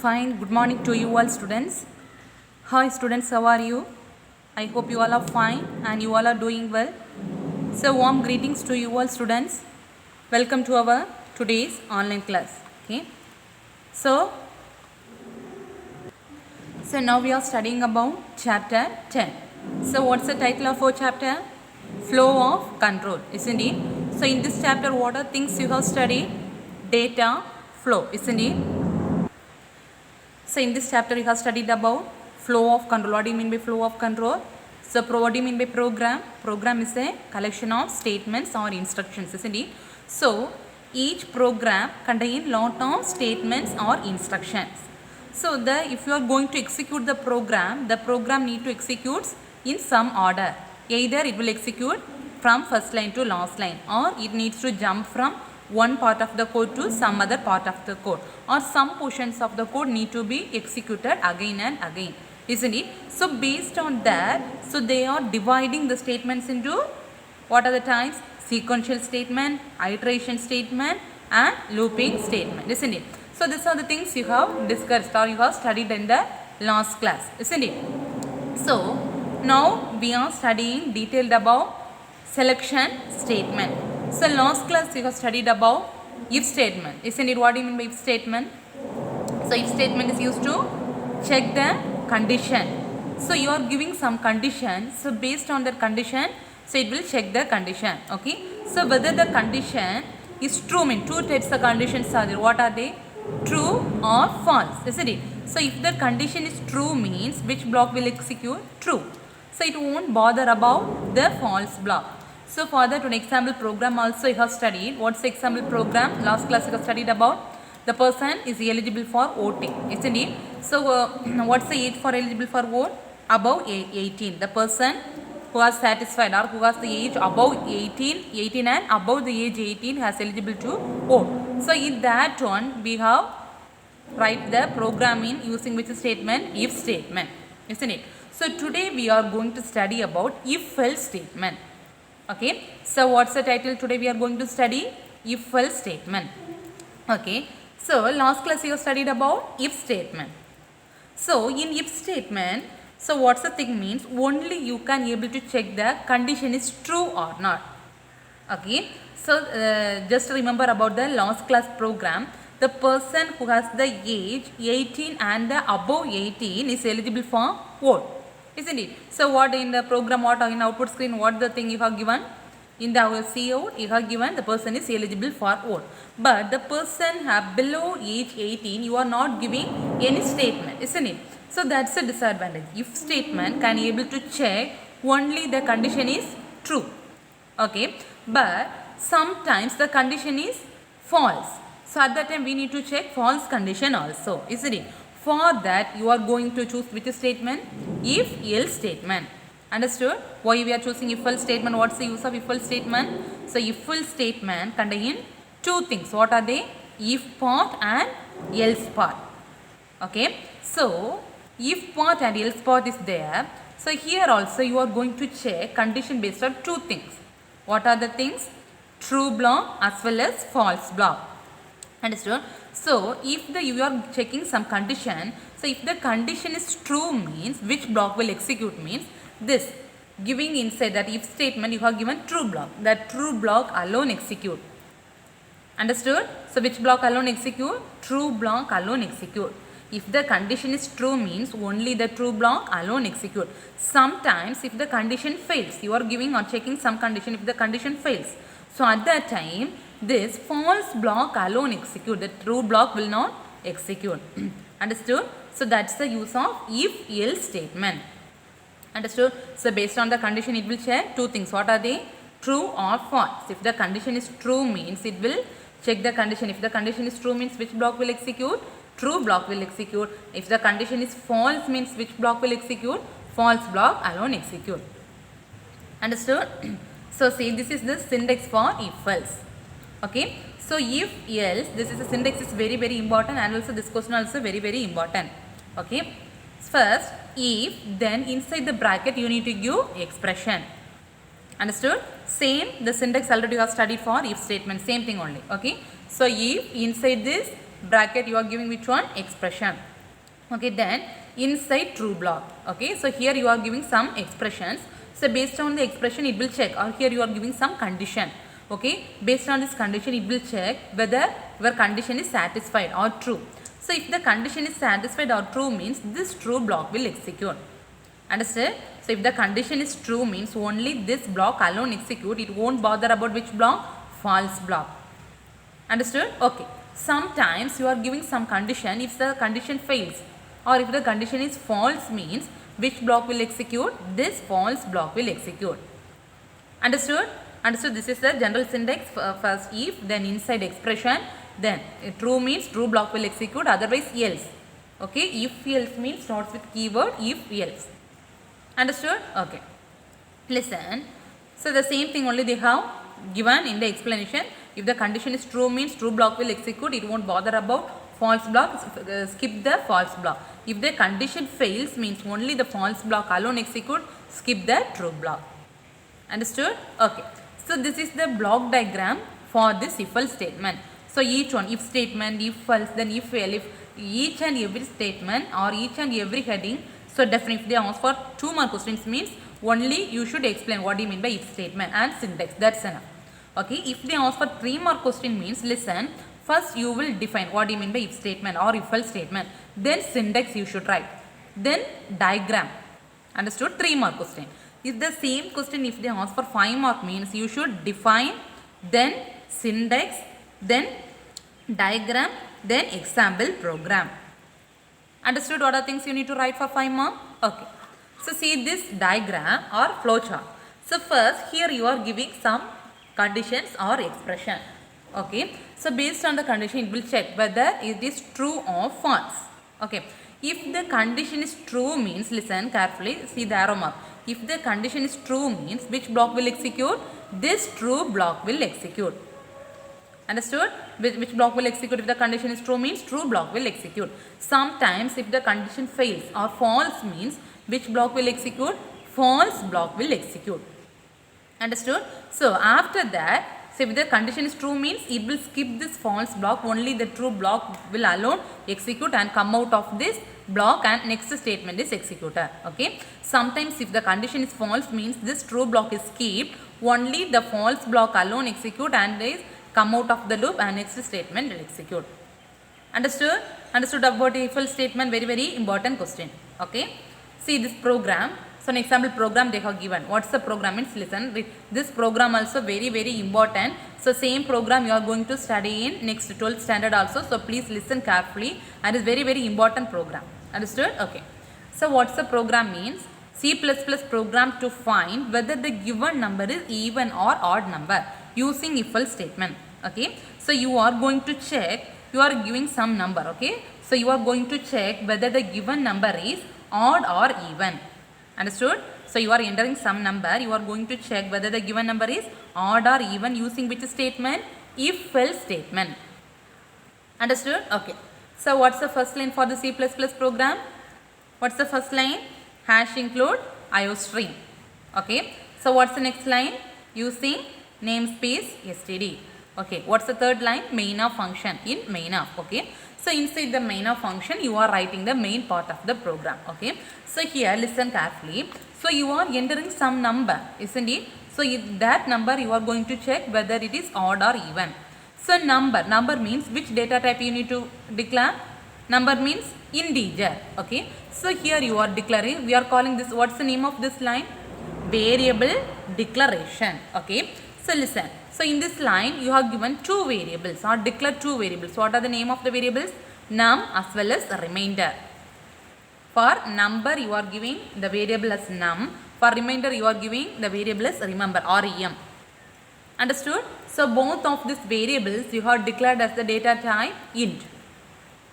Fine. Good morning to you all students. Hi students, how are you? I hope you all are fine and you all are doing well. So warm greetings to you all students. Welcome to our today's online class. Okay. So now we are studying about chapter 10. So what's the title of our chapter? Flow of control, isn't it? So in this chapter, what are things you have studied? Data flow, isn't it? So in this chapter, you have studied about flow of control. What do you mean by flow of control? So what do you mean by program? Program is a collection of statements or instructions, isn't it? So each program contains lot of statements or instructions. So if you are going to execute the program need to execute in some order. Either it will execute from first line to last line, or it needs to jump from one part of the code to some other part of the code, or some portions of the code need to be executed again and again, isn't it? So based on that, so they are dividing the statements into what are the types? Sequential statement, iteration statement and looping statement, isn't it? So these are the things you have discussed or you have studied in the last class, isn't it? So now we are studying detailed about selection statement. So last class you have studied about if statement, isn't it? What do you mean by if statement? So if statement is used to check the condition. So you are giving some condition. So based on that condition, so it will check the condition. Okay. So whether the condition is true, mean two types of conditions are there. What are they? True or false, isn't it? So if the condition is true, means which block will execute? True. So it won't bother about the false block. So for that, an example program also you have studied. What's the example program? Last class you have studied about the person is eligible for voting, isn't it? So what's the age for eligible for vote? Above 18. The person who are satisfied or who has the age above 18 and above the age 18 has eligible to vote. So in that one we have write the program in using which statement? If statement, isn't it? So today we are going to study about if else statement. Okay. So what's the title? Today we are going to study if else statement. Okay. So last class you have studied about if statement. So in if statement, so what's the thing means? Only you can able to check the condition is true or not. Okay. So just remember about the last class program. The person who has the age 18 and the above 18 is eligible for vote, isn't it? So what in the program, what in output screen, what the thing you have given? In the cout you have given the person is eligible for vote. But the person have below age 18, you are not giving any statement, isn't it? So that's a disadvantage. If statement can able to check only the condition is true. Okay. But sometimes the condition is false. So at that time we need to check false condition also, isn't it? For that you are going to choose which statement? If else statement. Understood? Why we are choosing if else statement? What's the use of if else statement? So if else statement contain two things. What are they? If part and else part. Okay. So if part and else part is there. So here also you are going to check condition based on two things. What are the things? True block as well as false block. Understood? So if you are checking some condition, so if the condition is true means which block will execute means this. Giving inside that if statement you have given true block. That true block alone execute. Understood? So which block alone execute? True block alone execute. If the condition is true means only the true block alone execute. Sometimes if the condition fails, you are giving or checking some condition, if the condition fails. So at that time, this false block alone execute. The true block will not execute. Understood? So that's the use of if else statement. Understood? So based on the condition it will check two things. What are they? True or false. If the condition is true means it will check the condition. If the condition is true means which block will execute? True block will execute. If the condition is false means which block will execute? False block alone execute. Understood? So see, this is the syntax for if else. Okay. So if else, this is the syntax is very important, and also this question also very important. Okay. First if, then inside the bracket you need to give expression. Understood? Same the syntax already you have studied for if statement, same thing only. Okay. So if inside this bracket you are giving which one? Expression. Okay, then inside true block. Okay, so here you are giving some expressions. So based on the expression it will check, or here you are giving some condition. Okay, based on this condition it will check whether your condition is satisfied or true. So if the condition is satisfied or true means this true block will execute. Understood? So if the condition is true means only this block alone execute. It won't bother about which block? False block. Understood? Okay. Sometimes you are giving some condition. If the condition fails or if the condition is false means which block will execute? This false block will execute. Understood? Understood? This is the general syntax. First if, then inside expression, then true means true block will execute, otherwise else. Okay, if else means starts with keyword if else. Understood? Okay. Listen. So the same thing only they have given in the explanation. If the condition is true means true block will execute, it won't bother about false block, skip the false block. If the condition fails means only the false block alone execute, skip the true block. Understood? Okay. So this is the block diagram for this if else statement. So each one, if statement, if else, then if else, if each and every statement or each and every heading. So definitely if they ask for 2 more questions means only you should explain what do you mean by if statement and syntax. That's enough. Okay. If they ask for 3 more question means listen, first you will define what do you mean by if statement or if else statement. Then syntax you should write. Then diagram. Understood? 3 more question. If the same question if they ask for 5 mark means you should define, then syntax, then diagram, then example program. Understood what are things you need to write for 5 mark? Okay. So see this diagram or flowchart. So first here you are giving some conditions or expression. Okay. So based on the condition it will check whether it is true or false. Okay. If the condition is true means listen carefully, see the arrow mark. If the condition is true means which block will execute? This true block will execute. Understood? Which block will execute if the condition is true means true block will execute. Sometimes if the condition fails or false means which block will execute? False block will execute. Understood? So after that, so if the condition is true means it will skip this false block, only the true block will alone execute and come out of this block and next statement is executed. Okay. Sometimes if the condition is false means this true block is skipped, only the false block alone execute and is come out of the loop and next statement will execute. Understood? Understood about if else statement, very important question. Okay. See this program. So an example program they have given. What's the program means listen. This program also very important. So same program you are going to study in next 12th standard also. So please listen carefully and it's very important program. Understood? Okay. So what's the program means? C++ program to find whether the given number is even or odd number using if else statement. Okay. So you are going to check, you are giving some number. Okay. So you are going to check whether the given number is odd or even. Understood? So you are entering some number, you are going to check whether the given number is odd or even using which statement? If else statement. Understood? Okay. So what's the first line for the C++ program? What's the first line? Hash include IOString. Okay. So what's the next line? Using namespace std. Okay. What's the third line? Main of function in main of. Okay. So inside the main of function you are writing the main part of the program. Okay. So here listen carefully. So you are entering some number, isn't it? So that number you are going to check whether it is odd or even. So number means which data type you need to declare? Number means integer. Okay. So here you are declaring, we are calling this, what's the name of this line? Variable declaration. Okay. So listen. So in this line you have given 2 variables or declared 2 variables. What are the name of the variables? Num as well as remainder. For number you are giving the variable as num. For remainder you are giving the variable as remember or rem. Understood? So both of these variables you have declared as the data type int.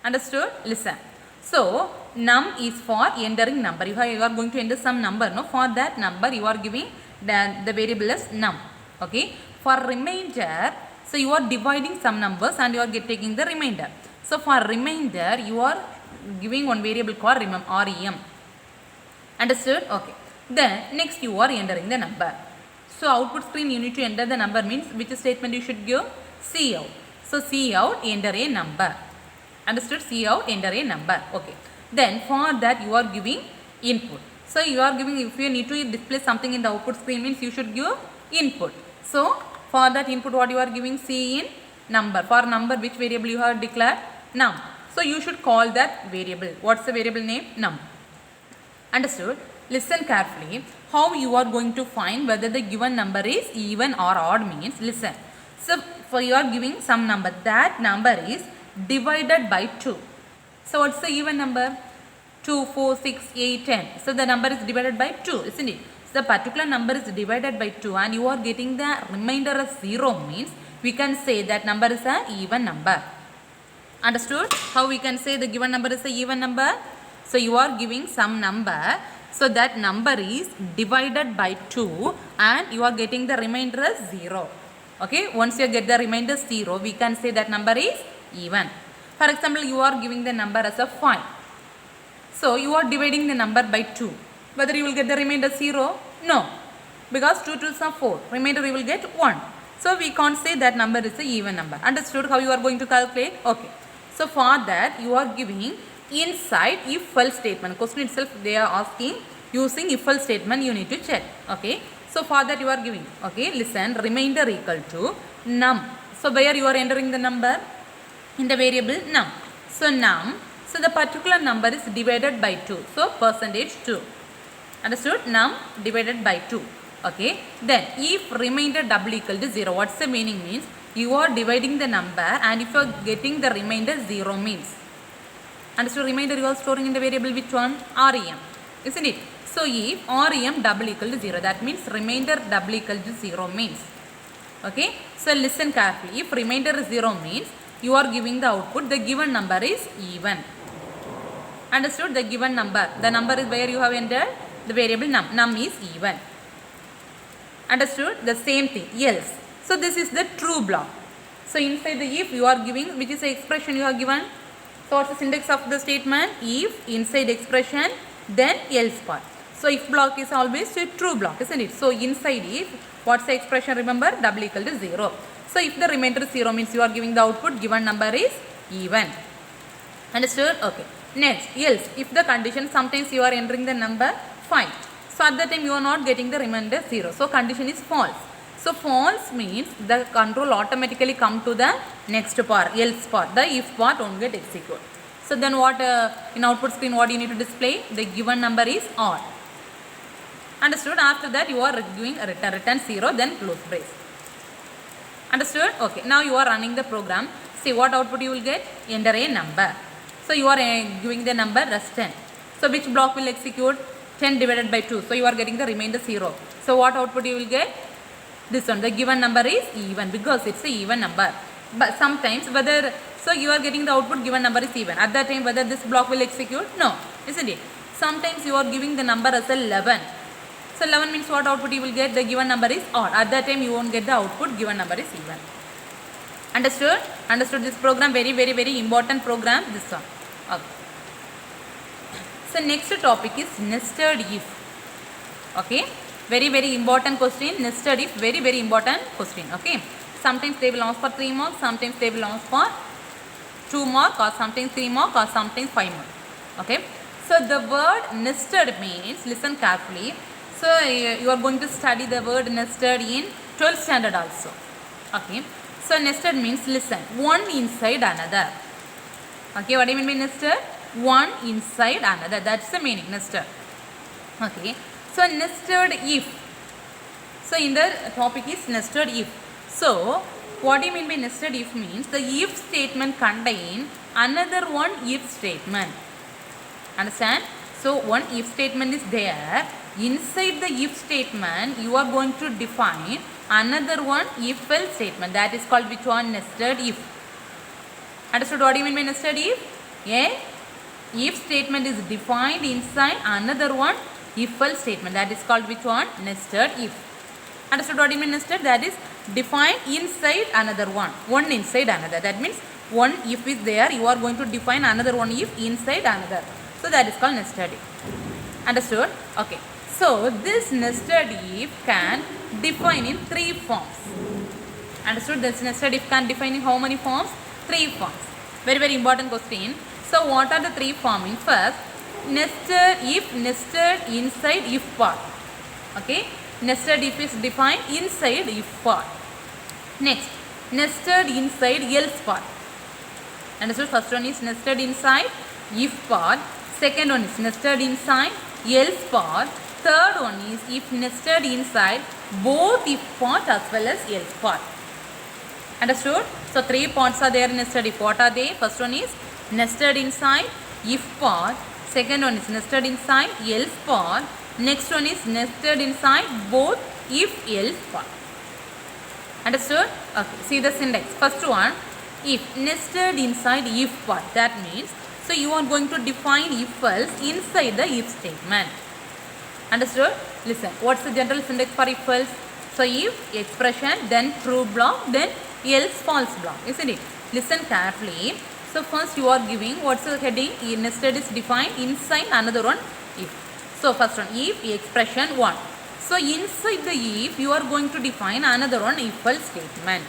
Understood? Listen. So num is for entering number. You are going to enter some number. No, for that number you are giving the variable as num. Okay. For remainder, so you are dividing some numbers and you are taking the remainder. So for remainder you are giving one variable called rem. Understood? Okay. Then next you are entering the number. So output screen you need to enter the number means which statement you should give? Cout. So Cout enter a number. Understood? See out, enter a number. Okay. Then for that you are giving input. So you are giving, if you need to display something in the output screen means you should give input. So for that input what you are giving, C in number. For number which variable you have declared? Num. So you should call that variable. What's the variable name? Num. Understood? Listen carefully. How you are going to find whether the given number is even or odd means, listen. So for you are giving some number, that number is divided by 2. So what's the even number? 2, 4, 6, 8, 10. So the number is divided by 2, isn't it? So the particular number is divided by 2 and you are getting the remainder as 0 means we can say that number is an even number. Understood? How we can say the given number is a even number? So you are giving some number. So that number is divided by 2 and you are getting the remainder as 0. Okay, once you get the remainder 0, we can say that number is even. For example, you are giving the number as a 5. So you are dividing the number by 2. Whether you will get the remainder 0? No. Because 2 2s are 4. Remainder you will get 1. So we can't say that number is a even number. Understood how you are going to calculate? Okay. So for that you are giving inside if else statement. Question itself they are asking using if else statement you need to check. Okay. So for that you are giving, okay, listen, remainder equal to num. So where you are entering the number? In the variable num. So num, so the particular number is divided by 2. So percentage 2. Understood? Num divided by 2. Okay. Then if remainder double equal to 0, what's the meaning means? You are dividing the number and if you are getting the remainder 0 means. Understood? Remainder you are storing in the variable which one? REM. Isn't it? So if REM double equal to 0, that means remainder double equal to 0 means. Okay. So listen carefully. If remainder is 0 means you are giving the output, the given number is even. Understood? The given number. The number is where you have entered the variable num. Num is even. Understood? The same thing. Else. So this is the true block. So inside the if you are giving, which is the expression you are given. So what's the syntax of the statement? If inside expression, then else part. So if block is always a true block, isn't it? So inside if, what's the expression? Remember, double equal to 0. So if the remainder is 0 means you are giving the output, given number is even. Understood? Okay. Next, else, if the condition, sometimes you are entering the number 5. So at that time you are not getting the remainder 0. So condition is false. So false means the control automatically come to the next part, else part. The if part won't get executed. So then what in output screen what you need to display? The given number is odd. Understood? After that you are doing a return 0, then close brace. Understood? Okay. Now you are running the program. See what output you will get? Enter a number. So you are giving the number as 10. So which block will execute? 10 divided by 2. So you are getting the remainder 0. So what output you will get? This one. The given number is even because it's a even number. But sometimes whether, so you are getting the output given number is even. At that time whether this block will execute? No. Isn't it? Sometimes you are giving the number as 11. So 11 means what output you will get? The given number is odd. At that time you won't get the output, given number is even. Understood? Understood this program? Very important program, this one. Okay. So next topic is nested if. Okay. Very important question. Nested if, very important question. Okay. Sometimes they will ask for 3 marks, sometimes they will ask for 2 marks, or sometimes 3 marks, or sometimes 5 marks. Okay. So the word nested means, listen carefully. So you are going to study the word nested in 12th standard also. Okay. So nested means, listen, one inside another. Okay, what do you mean by nested? One inside another. That's the meaning, nested. Okay. So nested if. So in the topic is nested if. So what do you mean by nested if means the if statement contain another one if statement. Understand? So one if statement is there. Inside the if statement you are going to define another one if else statement. That is called which one? Nested if. Understood what do you mean by nested if? A if statement is defined inside another one if else statement. That is called which one? Nested if. Understood what do you mean nested? That is defined inside another one. One inside another. That means one if is there, you are going to define another one if inside another. So that is called nested if. Understood? Okay. So this nested if can define in 3 forms. Understood? This nested if can define in how many forms? 3 forms. Very, very important question. So what are the three forming? First, nested if, nested inside if part. Okay, nested if is defined inside if part. Next, nested inside else part. Understood? First one is nested inside if part. Second one is nested inside else part. Third one is if nested inside both if part as well as else part. Understood? So three parts are there in nested if. What are they? First one is nested inside if part. Second one is nested inside else part. Next one is nested inside both if else part. Understood? Okay. See the syntax. First one, if nested inside if part. That means, so you are going to define if else inside the if statement. Understood? Listen. What's the general syntax for if else? So if expression, then true block, then else false block. Isn't it? Listen carefully. So first you are giving what's the heading? Nested is defined inside another one if. So first one if expression 1. So inside the if you are going to define another one if else statement.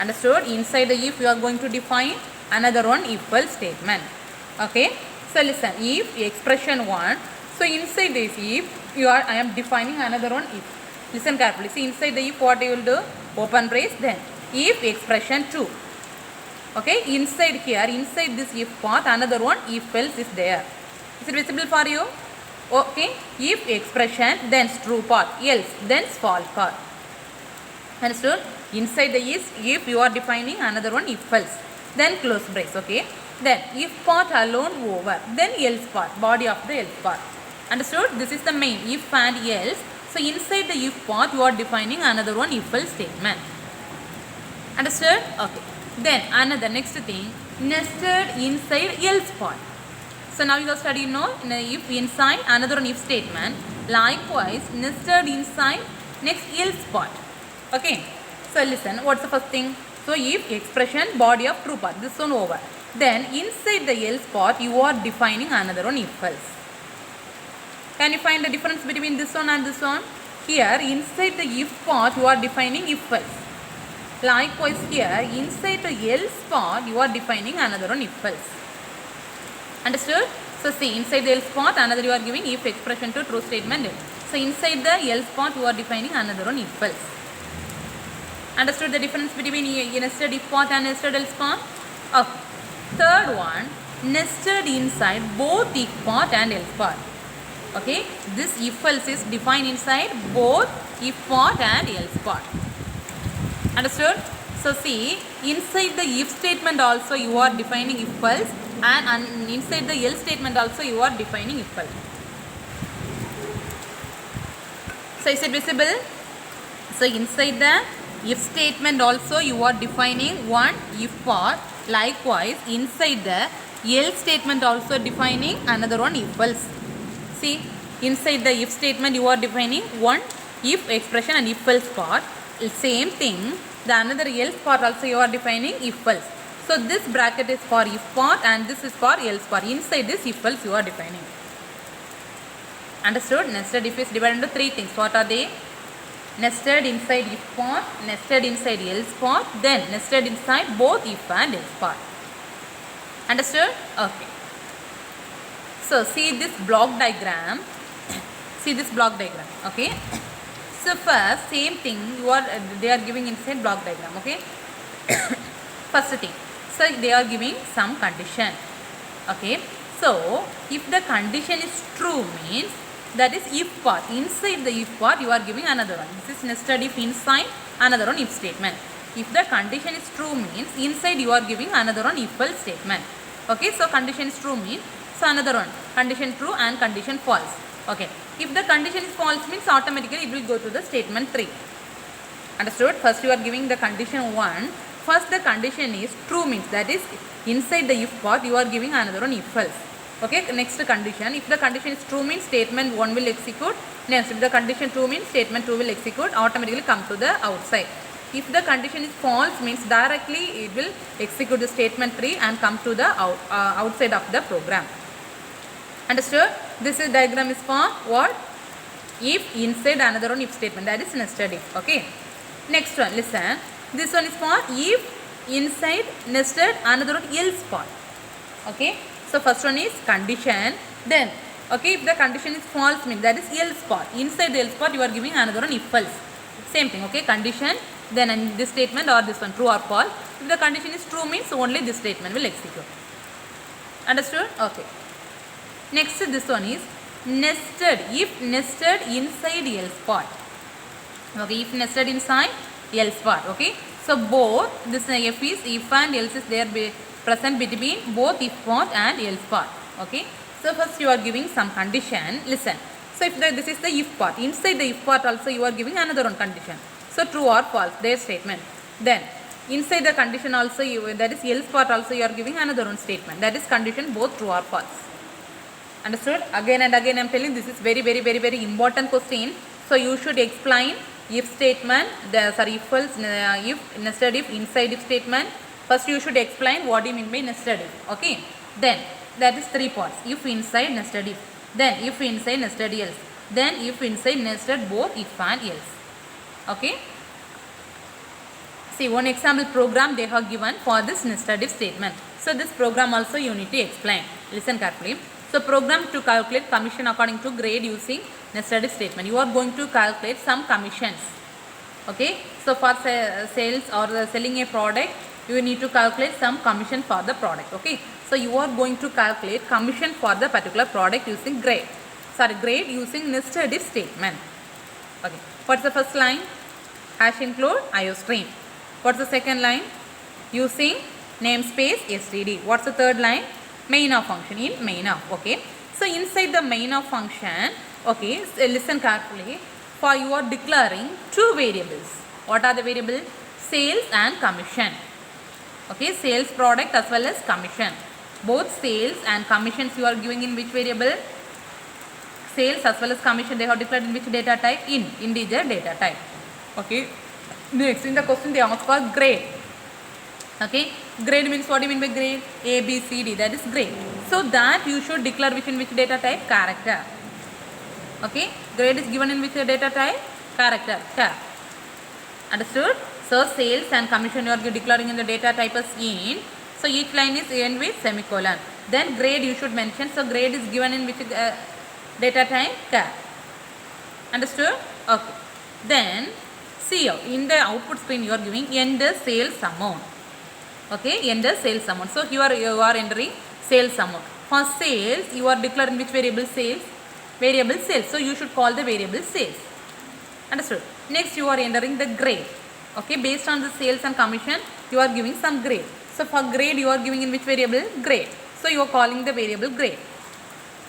Understood? Inside the if you are going to define another one if else statement. Okay. So listen, if expression 1. So inside this if I am defining another one if. Listen carefully. See inside the if what you will do? Open brace, then if expression 2. Okay. Inside here, inside this if part, another one if else is there. Is it visible for you? Okay. If expression, then true part, else, then false part. Understood? Inside the if you are defining another one if else, then close brace. Okay. Then if part alone over, then else part, body of the else part. Understood? This is the main if and else. So inside the if part you are defining another one if else statement. Understood? Okay. Then another next thing, nested inside else part. So now you have studied if inside another one if statement. Likewise nested inside next else part. Okay. So listen, what's the first thing? So if expression body of true part, this one over. Then inside the else part you are defining another one if else. Can you find the difference between this one and this one? Here inside the if part you are defining if else. Likewise here inside the else part you are defining another one if else. Understood? So see inside the else part another you are giving if expression to true statement. So inside the else part you are defining another one if else. Understood the difference between nested if part and nested else part? Okay. Third one, nested inside both if part and else part. Okay. This if else is defined inside both if part and else part. Understood? So see inside the if statement also you are defining if else, and inside the else statement also you are defining if else. So is it visible? So inside the if statement also you are defining one if part. Likewise inside the else statement also defining another one if else. See inside the if statement you are defining one if expression and if else part. Same thing, the another else part also you are defining if else. So this bracket is for if part and this is for else part. Inside this if else you are defining. Understood? Nested if is divided into three things. What are they? Nested inside if part, nested inside else part, then nested inside both if and else part. Understood? Okay. So see this block diagram. See this block diagram. Okay. So first same thing they are giving inside block diagram. Okay. First thing. So they are giving some condition. Okay. So if the condition is true means that is if part. Inside the if part you are giving another one. This is nested if inside another one if statement. If the condition is true means inside you are giving another one if else statement. Okay. So condition is true means so another one condition true and condition false. Okay. If the condition is false means automatically it will go to the statement 3. Understood? First you are giving the condition 1. First the condition is true means that is inside the if part you are giving another one if else. Okay, next condition. If the condition is true means statement 1 will execute. Next, if the condition 2 means statement 2 will execute, automatically come to the outside. If the condition is false means directly it will execute the statement 3 and come to the outside of the program. Understood? This is diagram is for what? If inside another one if statement, that is nested if. Okay. Next one, listen. This one is for if inside nested, another one else part. Okay, so first one is condition, then okay, if the condition is false means that is else part. Inside the else part you are giving another one if else. Same thing, okay, condition, then in this statement or this one, true or false. If the condition is true means only this statement will execute. Understood? Okay. Next this one is nested, if nested inside else part. Okay, if nested inside else part. Okay, so both this if is, if and else is there be present between both if part and else part. Okay, so first you are giving some condition. Listen, so if this is the if part, inside the if part also you are giving another one condition. So true or false, their statement. Then inside the condition also you, that is else part also you are giving another one statement, that is condition both true or false. Understood? Again and again I am telling, this is very important question. So you should explain if statement, if else, if nested if, inside if statement. First you should explain what you mean by nested if. Okay, then that is three parts. If inside nested if, then if inside nested else, then if inside nested both if and else. Okay, see one example program they have given for this nested if statement. So this program also you need to explain. Listen carefully. So program to calculate commission according to grade using nested if statement. You are going to calculate some commissions. Okay, so for sales or selling a product, you need to calculate some commission for the product. Okay, so you are going to calculate commission for the particular product using grade. Grade using nested if statement. Okay, what's the first line? Hash include IOStream. What's the second line? Using namespace std. What's the third line? Main of function in main of. Okay, so inside the main of function, okay, so listen carefully. For you are declaring two variables. What are the variables? Sales and commission. Okay, sales product as well as commission. Both sales and commissions you are giving in which variable? Sales as well as commission they have declared in which data type? In integer data type. Okay, next in the question they ask for grade. Okay, grade means what do you mean by grade? A, B, C, D, that is grade. So that you should declare which data type? Character. Okay, grade is given in which data type? Character. Char. Understood? So sales and commission you are declaring in the data type as in. So each line is end with semicolon. Then grade you should mention. So grade is given in which data type? Char. Understood? Okay. Then see in the output screen you are giving enter sales amount. Okay, enter sales amount. So here you are entering sales amount. For sales you are declaring which variable? Sales. Variable sales. So you should call the variable sales. Understood? Next you are entering the grade. Okay, based on the sales and commission you are giving some grade. So for grade you are giving in which variable? Grade. So you are calling the variable grade.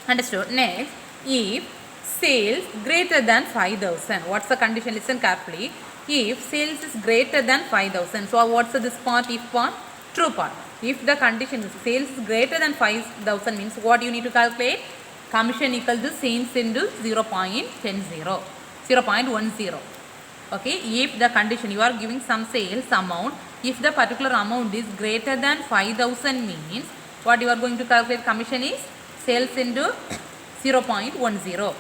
Understood? Next, if sales greater than 5,000. What's the condition? Listen carefully. If sales is greater than 5,000. So what's this part? If part? True part. If the condition is sales is greater than 5,000 means what you need to calculate? Commission equal to sales into 0.10. 0.10. Okay, if the condition you are giving some sales amount, if the particular amount is greater than 5,000 means what you are going to calculate? Commission is sales into 0.10.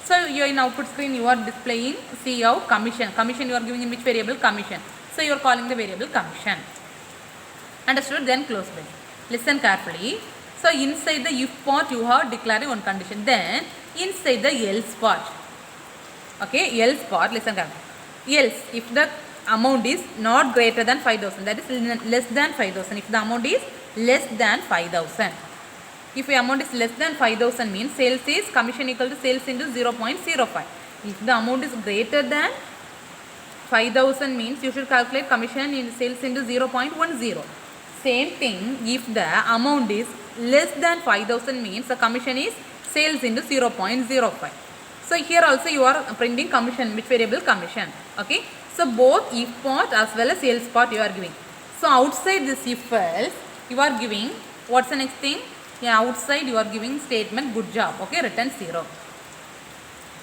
So you in output screen you are displaying, see how commission. Commission you are giving in which variable? Commission. So you are calling the variable commission. Understood? Then close bracket. Listen carefully. So inside the if part you have declared one condition. Then inside the else part. Okay, else part, listen carefully. Else, if the amount is not greater than 5,000, that is less than 5,000. If the amount is less than 5,000. If the amount is less than 5,000 means sales is commission equal to sales into 0.05. If the amount is greater than 5,000 means you should calculate commission in sales into 0.10. Same thing, if the amount is less than 5,000 means the commission is sales into 0.05. So here also you are printing commission, which variable? Commission. Okay. So both if part as well as else part you are giving. So outside this if else you are giving, what's the next thing? Yeah, outside you are giving statement good job. Okay, return 0.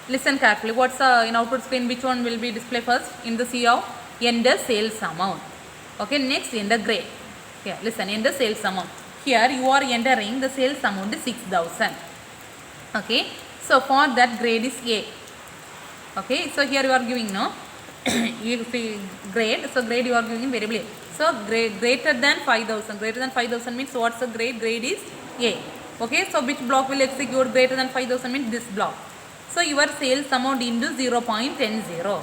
Listen carefully. What's in output screen? Which one will be displayed first? In the CO, enter sales amount. Okay, next enter grade. Yeah, listen, enter sales amount. Here you are entering the sales amount is 6,000. Okay, so for that grade is A. Okay, so here you are giving no grade. So grade you are giving variable A. So greater than 5000. Greater than 5000 means what's the grade? Grade is A. Okay, so which block will execute greater than 5000 means this block. So your sales amount into 0.10.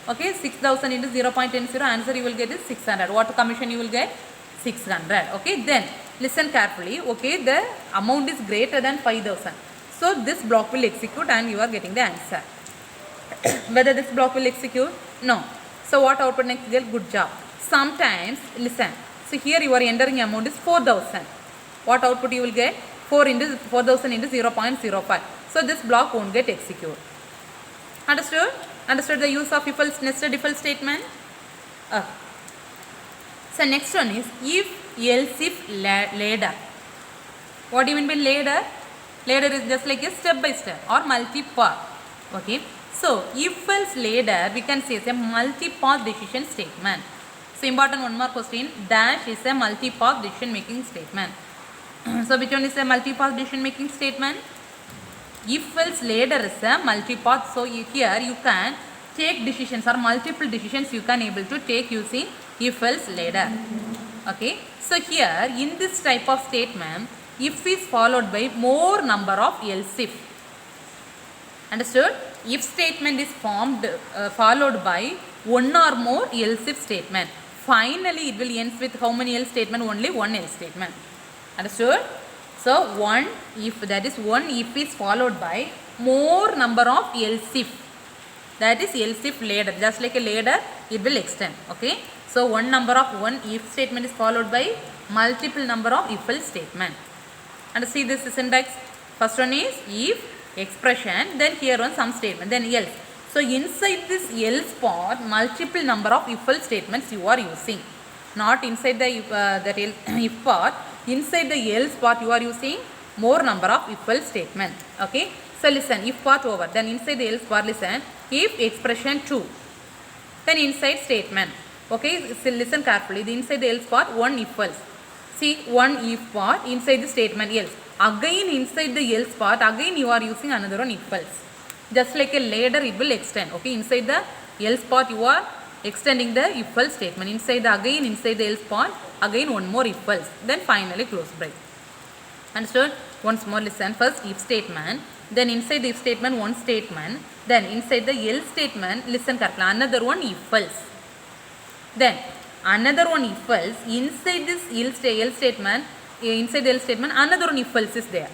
Okay, 6000 into 0.10, answer you will get is 600. What commission you will get? 600. Okay, then listen carefully. Okay, the amount is greater than 5000. So this block will execute and you are getting the answer. Whether this block will execute? No. So what output next get? Good job. Sometimes, listen. So here you are entering amount is 4000. What output you will get? 4000 into 0.05. So this block won't get executed. Understood? Understood the use of if-else nested if-else statement? So next one is if-else-if ladder. What do you mean by ladder? Ladder is just like a step by step or multi-path. Okay. So if-else ladder we can say is a multi-path decision statement. So important one more question. Dash is a multi-path decision making statement. So which one is a multi-path decision making statement? If-else ladder is a multi-path. So here you can take decisions or multiple decisions you can able to take using if-else ladder. Okay. So here in this type of statement, if is followed by more number of else-if. Understood? If statement is followed by one or more else-if statement. Finally, it will end with how many else statement? Only one else statement. Understood? So, one if, that is one if is followed by more number of else-if. That is else-if ladder. Just like a ladder, it will extend. Okay? So, one if statement is followed by multiple number of if-else statement. And see this syntax. First one is if expression, then here one some statement, then else. So inside this else part, multiple number of if-else statements you are using. Not inside the if part. Inside the else part you are using more number of if-else statements. Okay. So listen, if part over. Then inside the else part listen, if expression true. Then inside statement. Okay. So listen carefully. The inside the else part one if-else. See one if part inside the statement else. Again inside the else part again you are using another one if-else. Just like a ladder it will extend. Okay, inside the else part you are extending the if-else statement. Inside the else part again one more if-else. Then finally close bracket. Understood? Once more listen. First if statement. Then inside the if statement one statement. Then inside the else statement listen carefully. Another one if-else. Then another one if-else. Inside this else statement. Inside the else statement another one if-else is there.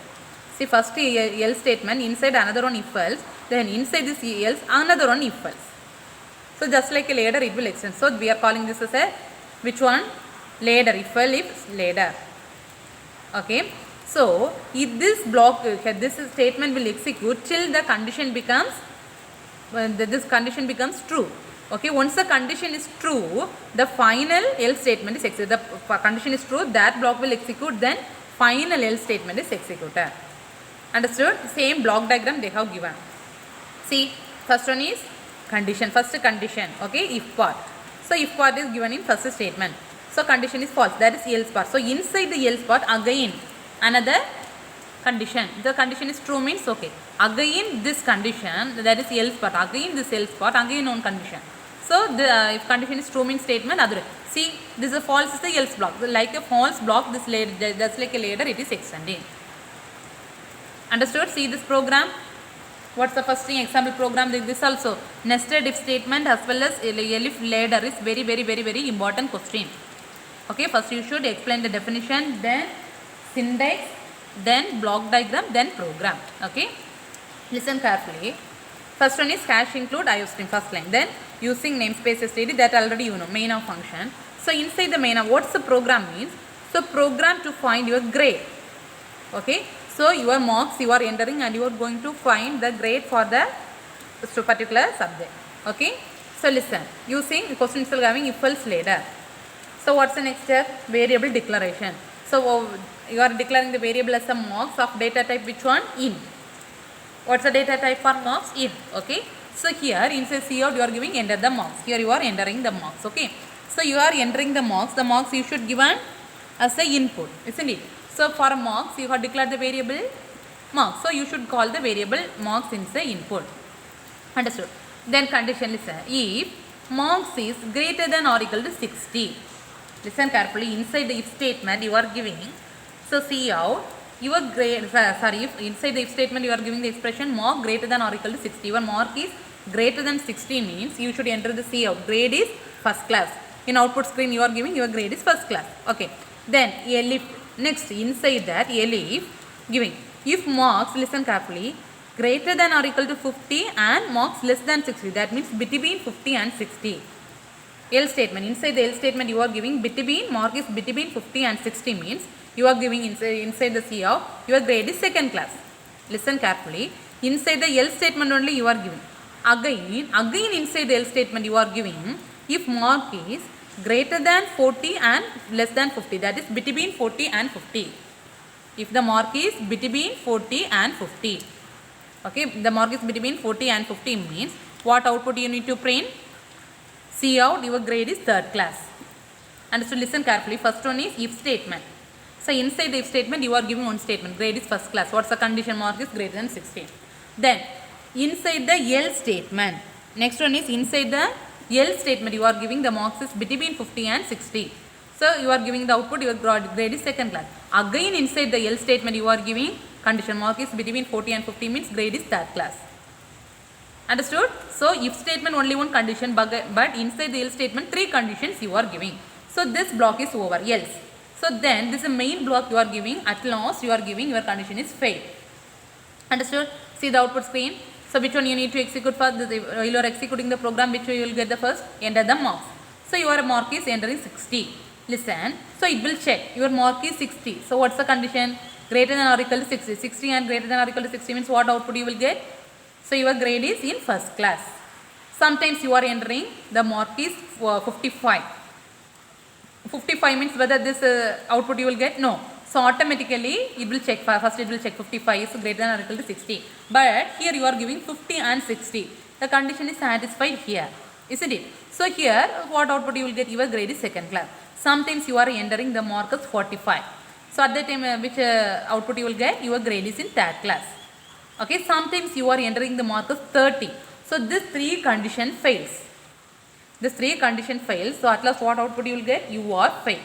See first else statement inside another one if-else. Then inside this else another one if-else. So just like a ladder it will extend. So we are calling this as a which one? Ladder. If-else ladder. Okay. So if this block this statement will execute till the condition becomes this condition becomes true. Okay. Once the condition is true, the final else statement is executed. The condition is true, that block will execute. Then final else statement is executed. Understood? Same block diagram they have given. See, first one is condition. First condition. Okay, if part. So if part is given in first statement. So condition is false. That is else part. So inside the else part again another condition. The condition is true means okay. Again this condition, that is else part. Again this else part. Again on condition. So the if condition is true means statement other. See, this is a false is the else block. So like a false block, this ladder, just like a ladder, it is extending. Understood? See this program. What's the first thing? Example program. This also nested if statement as well as if ladder is very important question. Okay, first you should explain the definition, then syntax, then block diagram, then program. Okay, listen carefully. First one is hash include iostream first line. Then using namespace std, that already you know, main of function. So inside the main of what's the program means? So program to find your grade. Okay. So your marks you are entering and you are going to find the grade for the particular subject. Okay. So listen, using question still having if-else ladder. So what's the next step? Variable declaration. So you are declaring the variable as a marks of data type which one? Int. What's the data type for marks? Int. Okay. So here inside cout you are giving enter the marks. Here you are entering the marks. Okay. So you are entering the marks. The marks you should given as a input, isn't it? So for marks you have declared the variable marks. So you should call the variable marks inside input. Understood? Then condition listen. If marks is greater than or equal to 60. Listen carefully. Inside the if statement you are giving. So see out your grade. If inside the if statement you are giving the expression mark greater than or equal to 60. Your mark is greater than 60 means you should enter the C out. Grade is first class. In output screen you are giving your grade is first class. Okay. Then elif. Next inside that elif giving. If marks, listen carefully, greater than or equal to 50 and marks less than 60. That means between 50 and 60. L statement. Inside the L statement you are giving between, mark is between 50 and 60 means you are giving inside the C of your grade is second class. Listen carefully. Inside the L statement only you are giving. Again inside the L statement you are giving if mark is greater than 40 and less than 50. That is between 40 and 50. If the mark is between 40 and 50. Okay, the mark is between 40 and 50 means what output you need to print? See out your grade is third class. And so listen carefully. First one is if statement. So inside the if statement you are giving one statement. Grade is first class. What's the condition? Mark is greater than 16. Then inside the L statement. Next one is inside the L statement you are giving the marks is between 50 and 60. So you are giving the output your grade is second class. Again inside the L statement you are giving condition mark is between 40 and 50 means grade is third class. Understood? So if statement only one condition but inside the L statement three conditions you are giving. So this block is over. Else. So then this is the main block you are giving. At last you are giving your condition is fail. Understood? See the output screen. So which one you need to execute first? While you are executing the program, which you will get the first? Enter the marks. So your mark is entering 60. Listen. So it will check. Your mark is 60. So what's the condition? Greater than or equal to 60. 60 and greater than or equal to 60 means what output you will get? So your grade is in first class. Sometimes you are entering the mark is 55. 55 means whether this output you will get? No. So automatically it will check. First it will check 55 is greater than or equal to 60. But here you are giving 50 and 60. The condition is satisfied here. Isn't it? So here what output you will get? Your grade is second class. Sometimes you are entering the mark as 45. So at that time which output you will get? Your grade is in third class. Okay. Sometimes you are entering the mark as 30. So this three condition fails. This three condition fails. So at last what output you will get? You are fail.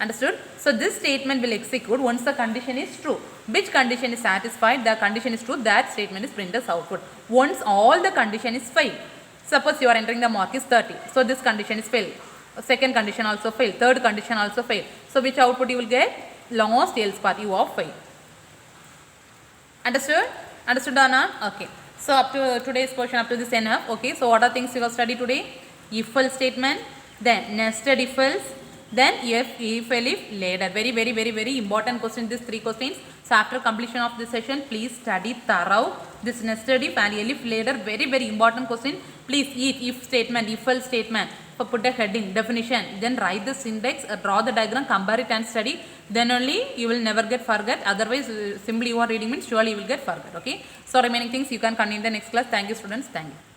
Understood? So this statement will execute once the condition is true. Which condition is satisfied? The condition is true. That statement is printed as output. Once all the condition is fail. Suppose you are entering the mark is 30. So this condition is fail. Second condition also fail. Third condition also fail. So which output you will get? Last else part you are fail. Understood? Understood Anna? Okay. So up to today's portion, up to this enough. Okay. So what are things you have studied today? If else statement, then nested if else, then if elif later. Very important question, these three questions. So after completion of this session, please study thorough this nested if and elif later. Very important question. Please if statement, if else statement. So put a heading, definition, then write the syntax, draw the diagram, compare it and study. Then only you will never get forget. Otherwise simply you are reading means surely you will get forget. Okay. So remaining things you can continue in the next class. Thank you students. Thank you.